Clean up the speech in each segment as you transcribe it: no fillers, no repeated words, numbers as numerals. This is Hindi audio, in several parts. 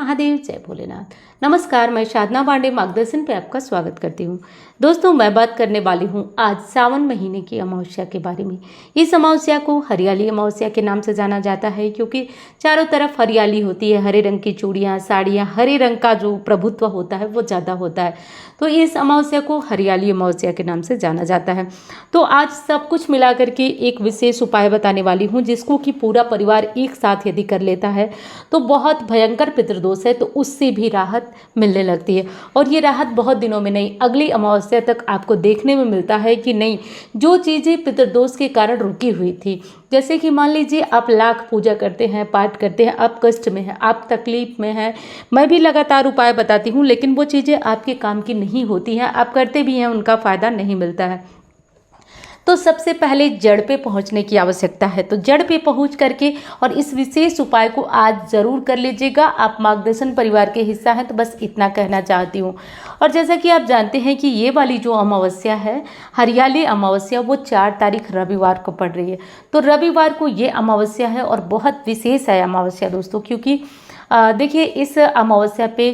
महादेव, जय भोलेनाथ। नमस्कार, मैं साधना पांडे मार्गदर्शन पे आपका स्वागत करती हूँ। दोस्तों, मैं बात करने वाली हूँ आज सावन महीने की अमावस्या के बारे में। इस अमावस्या को हरियाली अमावस्या के नाम से जाना जाता है क्योंकि चारों तरफ हरियाली होती है। हरे रंग की चूड़ियाँ, साड़ियाँ, हरे रंग का जो प्रभुत्व होता है वो ज़्यादा होता है, तो इस अमावस्या को हरियाली अमावस्या के नाम से जाना जाता है। तो आज सब कुछ मिला करके एक विशेष उपाय बताने वाली हूँ जिसको कि पूरा परिवार एक साथ यदि कर लेता है तो बहुत भयंकर पितृदोष है तो उससे भी राहत मिलने लगती है। और ये राहत बहुत दिनों में नहीं, अगली अमावस्या तक आपको देखने में मिलता है कि नहीं, जो चीज़ें पितृदोष के कारण रुकी हुई थी, जैसे कि मान लीजिए आप लाख पूजा करते हैं, पाठ करते हैं, आप कष्ट में हैं, आप तकलीफ में हैं, मैं भी लगातार उपाय बताती हूँ लेकिन वो चीज़ें आपके काम की नहीं होती हैं, आप करते भी हैं, उनका फ़ायदा नहीं मिलता है। तो सबसे पहले जड़ पे पहुंचने की आवश्यकता है। तो जड़ पे पहुंच करके और इस विशेष उपाय को आज ज़रूर कर लीजिएगा। आप मार्गदर्शन परिवार के हिस्सा हैं तो बस इतना कहना चाहती हूँ। और जैसा कि आप जानते हैं कि ये वाली जो अमावस्या है, हरियाली अमावस्या, वो 4 तारीख रविवार को पड़ रही है। तो रविवार को ये अमावस्या है और बहुत विशेष है अमावस्या दोस्तों, क्योंकि देखिए इस अमावस्या पे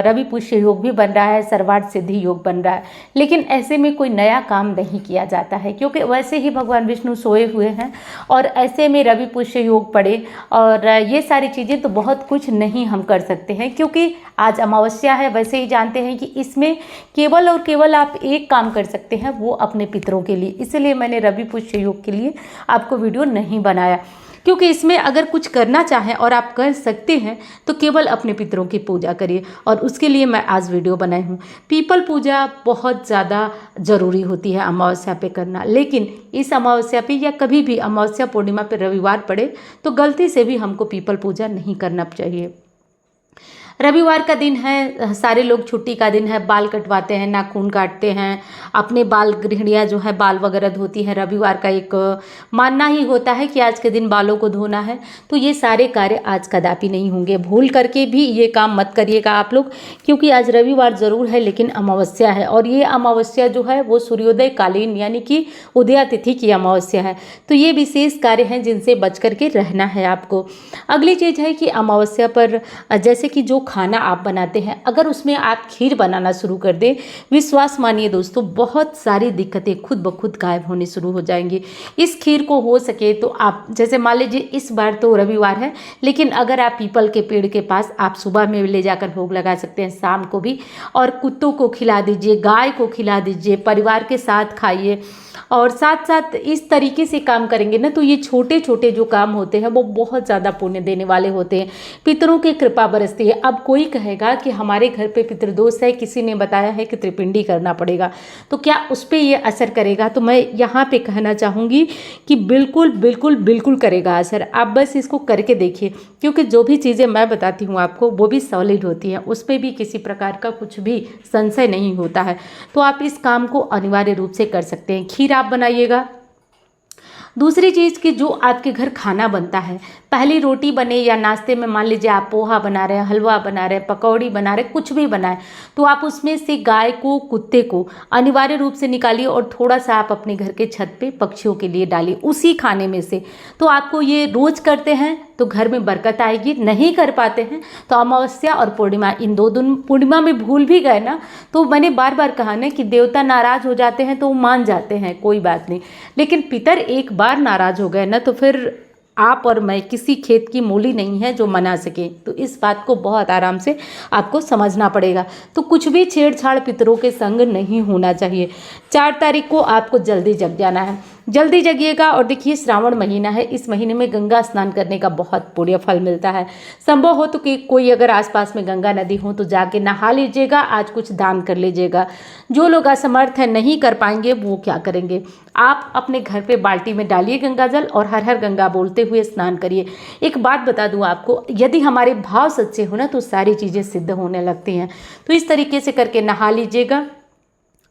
रवि पुष्य योग भी बन रहा है, सर्वार्थ सिद्धि योग बन रहा है, लेकिन ऐसे में कोई नया काम नहीं किया जाता है क्योंकि वैसे ही भगवान विष्णु सोए हुए हैं और ऐसे में रवि पुष्य योग पड़े और ये सारी चीज़ें तो बहुत कुछ नहीं हम कर सकते हैं क्योंकि आज अमावस्या है। वैसे ही जानते हैं कि इसमें केवल और केवल आप एक काम कर सकते हैं, वो अपने पितरों के लिए, इसलिए मैंने रवि पुष्य योग के लिए आपको वीडियो नहीं बनाया क्योंकि इसमें अगर कुछ करना चाहें और आप कर सकते हैं तो केवल अपने पितरों की पूजा करिए और उसके लिए मैं आज वीडियो बनाई हूँ। पीपल पूजा बहुत ज़्यादा ज़रूरी होती है अमावस्या पे करना, लेकिन इस अमावस्या पे या कभी भी अमावस्या पूर्णिमा पे रविवार पड़े तो गलती से भी हमको पीपल पूजा नहीं करना चाहिए। रविवार का दिन है, सारे लोग छुट्टी का दिन है, बाल कटवाते हैं, नाखून काटते हैं, अपने बाल, गृहिणियाँ जो है बाल वगैरह धोती है। रविवार का एक मानना ही होता है कि आज के दिन बालों को धोना है, तो ये सारे कार्य आज कदापि नहीं होंगे। भूल करके भी ये काम मत करिएगा आप लोग, क्योंकि आज रविवार ज़रूर है लेकिन अमावस्या है और ये अमावस्या जो है वो सूर्योदय कालीन यानी कि उदया तिथि की अमावस्या है। तो ये विशेष कार्य हैं जिनसे बच करके रहना है आपको। अगली चीज़ है कि अमावस्या पर जैसे कि जो खाना आप बनाते हैं, अगर उसमें आप खीर बनाना शुरू कर दें, विश्वास मानिए दोस्तों, बहुत सारी दिक्कतें खुद ब खुद गायब होने शुरू हो जाएंगी। इस खीर को हो सके तो आप, जैसे मान लीजिए इस बार तो रविवार है, लेकिन अगर आप पीपल के पेड़ के पास आप सुबह में ले जाकर भोग लगा सकते हैं, शाम को भी, और कुत्तों को खिला दीजिए, गाय को खिला दीजिए, परिवार के साथ खाइए। और साथ साथ इस तरीके से काम करेंगे ना तो ये छोटे छोटे जो काम होते हैं वो बहुत ज़्यादा पुण्य देने वाले होते हैं। पितरों की कृपा बरसती है। अब कोई कहेगा कि हमारे घर पे पितृदोष है, किसी ने बताया है कि त्रिपिंडी करना पड़ेगा, तो क्या उस पर ये असर करेगा? तो मैं यहाँ पे कहना चाहूँगी कि बिल्कुल बिल्कुल बिल्कुल करेगा असर। आप बस इसको करके देखिए, क्योंकि जो भी चीज़ें मैं बताती हूँ आपको वो भी सॉलिड होती हैं, उस पर भी किसी प्रकार का कुछ भी संशय नहीं होता है। तो आप इस काम को अनिवार्य रूप से कर सकते हैं। खीर आप बनाइएगा। दूसरी चीज़ कि जो आपके घर खाना बनता है, पहली रोटी बने या नाश्ते में मान लीजिए आप पोहा बना रहे हैं, हलवा बना रहे हैं, पकौड़ी बना रहे हैं, कुछ भी बनाए, तो आप उसमें से गाय को, कुत्ते को अनिवार्य रूप से निकालिए और थोड़ा सा आप अपने घर के छत पे पक्षियों के लिए डालिए उसी खाने में से। तो आपको ये रोज करते हैं तो घर में बरकत आएगी। नहीं कर पाते हैं तो अमावस्या और पूर्णिमा, इन 2 दिन, पूर्णिमा में भूल भी गए ना तो मैंने बार बार कहा ना कि देवता नाराज हो जाते हैं तो वो मान जाते हैं, कोई बात नहीं, लेकिन पितर एक बार नाराज हो गए ना तो फिर आप और मैं किसी खेत की मूली नहीं है जो मना सके। तो इस बात को बहुत आराम से आपको समझना पड़ेगा। तो कुछ भी छेड़छाड़ पितरों के संग नहीं होना चाहिए। 4 तारीख को आपको जल्दी जग जाना है, जल्दी जगिएगा। और देखिए श्रावण महीना है, इस महीने में गंगा स्नान करने का बहुत पुण्य फल मिलता है। संभव हो तो कि कोई अगर आसपास में गंगा नदी हो तो जाके नहा लीजिएगा, आज कुछ दान कर लीजिएगा। जो लोग असमर्थ हैं, नहीं कर पाएंगे, वो क्या करेंगे, आप अपने घर पे बाल्टी में डालिए गंगा जल और हर हर गंगा बोलते हुए स्नान करिए। एक बात बता दूं आपको, यदि हमारे भाव सच्चे हो ना तो सारी चीज़ें सिद्ध होने लगती हैं। तो इस तरीके से करके नहा लीजिएगा।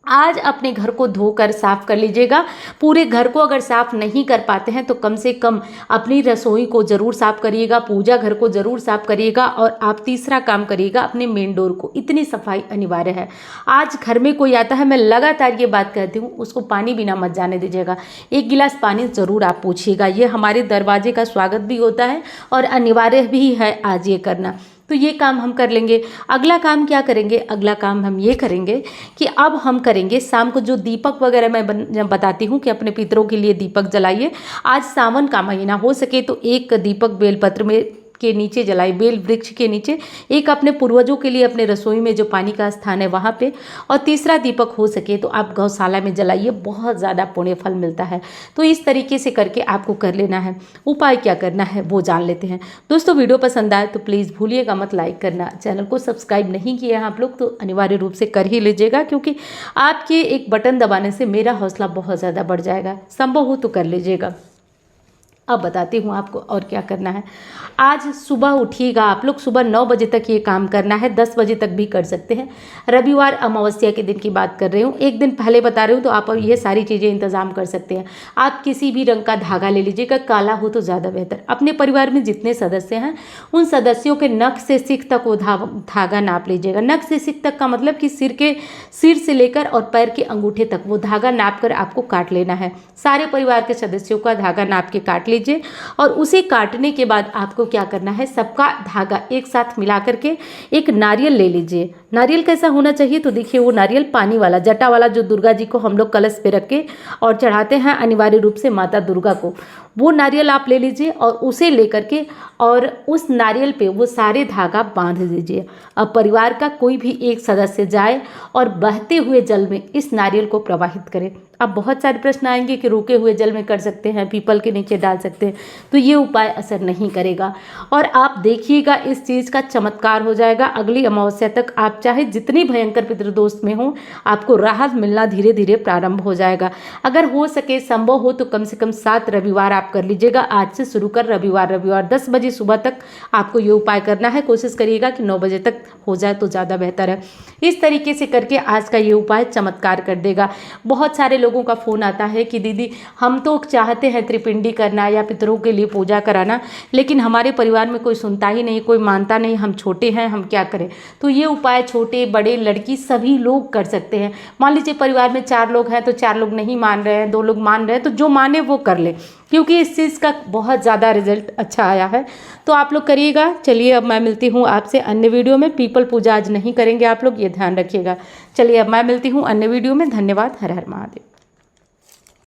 आज अपने घर को धोकर साफ कर लीजिएगा। पूरे घर को अगर साफ नहीं कर पाते हैं तो कम से कम अपनी रसोई को जरूर साफ करिएगा, पूजा घर को जरूर साफ करिएगा। और आप तीसरा काम करिएगा, अपने मेन डोर को, इतनी सफाई अनिवार्य है। आज घर में कोई आता है, मैं लगातार ये बात कहती हूँ, उसको पानी बिना मत जाने दीजिएगा। 1 गिलास पानी जरूर आप पूछिएगा। ये हमारे दरवाजे का स्वागत भी होता है और अनिवार्य भी है आज ये करना। तो ये काम हम कर लेंगे। अगला काम क्या करेंगे, अगला काम हम ये करेंगे कि अब हम करेंगे शाम को जो दीपक वगैरह मैं बताती हूँ कि अपने पितरों के लिए दीपक जलाइए। आज सावन का महीना, हो सके तो एक दीपक बेलपत्र में के नीचे जलाइए, बेल वृक्ष के नीचे, एक अपने पूर्वजों के लिए अपने रसोई में जो पानी का स्थान है वहाँ पे, और तीसरा दीपक हो सके तो आप गौशाला में जलाइए, बहुत ज़्यादा पुण्य फल मिलता है। तो इस तरीके से करके आपको कर लेना है। उपाय क्या करना है वो जान लेते हैं। दोस्तों वीडियो पसंद आए तो प्लीज़ भूलिएगा मत लाइक करना। चैनल को सब्सक्राइब नहीं किया है आप लोग तो अनिवार्य रूप से कर ही लीजिएगा, क्योंकि आपके एक बटन दबाने से मेरा हौसला बहुत ज़्यादा बढ़ जाएगा। संभव हो तो कर लीजिएगा। अब बताती हूँ आपको और क्या करना है। आज सुबह उठिएगा आप लोग, सुबह 9 बजे तक ये काम करना है, 10 बजे तक भी कर सकते हैं। रविवार अमावस्या के दिन की बात कर रही हूँ, एक दिन पहले बता रही हूँ, तो आप ये सारी चीज़ें इंतजाम कर सकते हैं। आप किसी भी रंग का धागा ले लीजिएगा, काला हो तो ज़्यादा बेहतर। अपने परिवार में जितने सदस्य हैं उन सदस्यों के नख से सिख तक वो धागा नाप लीजिएगा। नख से सिख तक का मतलब कि सिर से लेकर और पैर के अंगूठे तक वो धागा नाप कर आपको काट लेना है। सारे परिवार के सदस्यों का धागा नाप के काट लीजिए, और उसे काटने के बाद आपको क्या करना है, सबका धागा एक साथ मिला करके एक नारियल ले लीजिए। नारियल कैसा होना चाहिए, तो देखिए वो नारियल पानी वाला, जटा वाला, जो दुर्गा जी को हम लोग कलश पे रख के और चढ़ाते हैं अनिवार्य रूप से माता दुर्गा को, वो नारियल आप ले लीजिए और उसे लेकर के और उस नारियल पे वो सारे धागा बांध दीजिए। अब परिवार का कोई भी एक सदस्य जाए और बहते हुए जल में इस नारियल को प्रवाहित करे। अब बहुत सारे प्रश्न आएंगे कि रुके हुए जल में कर सकते हैं, पीपल के नीचे डाल सकते हैं, तो ये उपाय असर नहीं करेगा। और आप देखिएगा इस चीज़ का चमत्कार हो जाएगा। अगली अमावस्या तक आप चाहे जितनी भयंकर पितृदोष में हो, आपको राहत मिलना धीरे धीरे प्रारंभ हो जाएगा। अगर हो सके, संभव हो तो कम से कम 7 रविवार आप कर लीजिएगा। आज से शुरू कर रविवार 10 बजे सुबह तक आपको ये उपाय करना है। कोशिश करिएगा कि 9 बजे तक हो जाए तो ज़्यादा बेहतर है। इस तरीके से करके आज का ये उपाय चमत्कार कर देगा। बहुत सारे लोगों का फ़ोन आता है कि दीदी हम तो चाहते हैं त्रिपिंडी करना या पितरों के लिए पूजा कराना, लेकिन हमारे परिवार में कोई सुनता ही नहीं, कोई मानता नहीं, हम छोटे हैं, हम क्या करें। तो ये उपाय छोटे बड़े लड़की सभी लोग कर सकते हैं। मान लीजिए परिवार में 4 लोग हैं तो 4 लोग नहीं मान रहे हैं, 2 लोग मान रहे हैं, तो जो माने वो कर ले, क्योंकि इस चीज़ का बहुत ज़्यादा रिजल्ट अच्छा आया है। तो आप लोग करिएगा। चलिए अब मैं मिलती हूँ आपसे अन्य वीडियो में। पीपल पूजा आज नहीं करेंगे आप लोग, ये ध्यान रखिएगा। चलिए अब मैं मिलती हूँ अन्य वीडियो में। धन्यवाद। हर हर महादेव।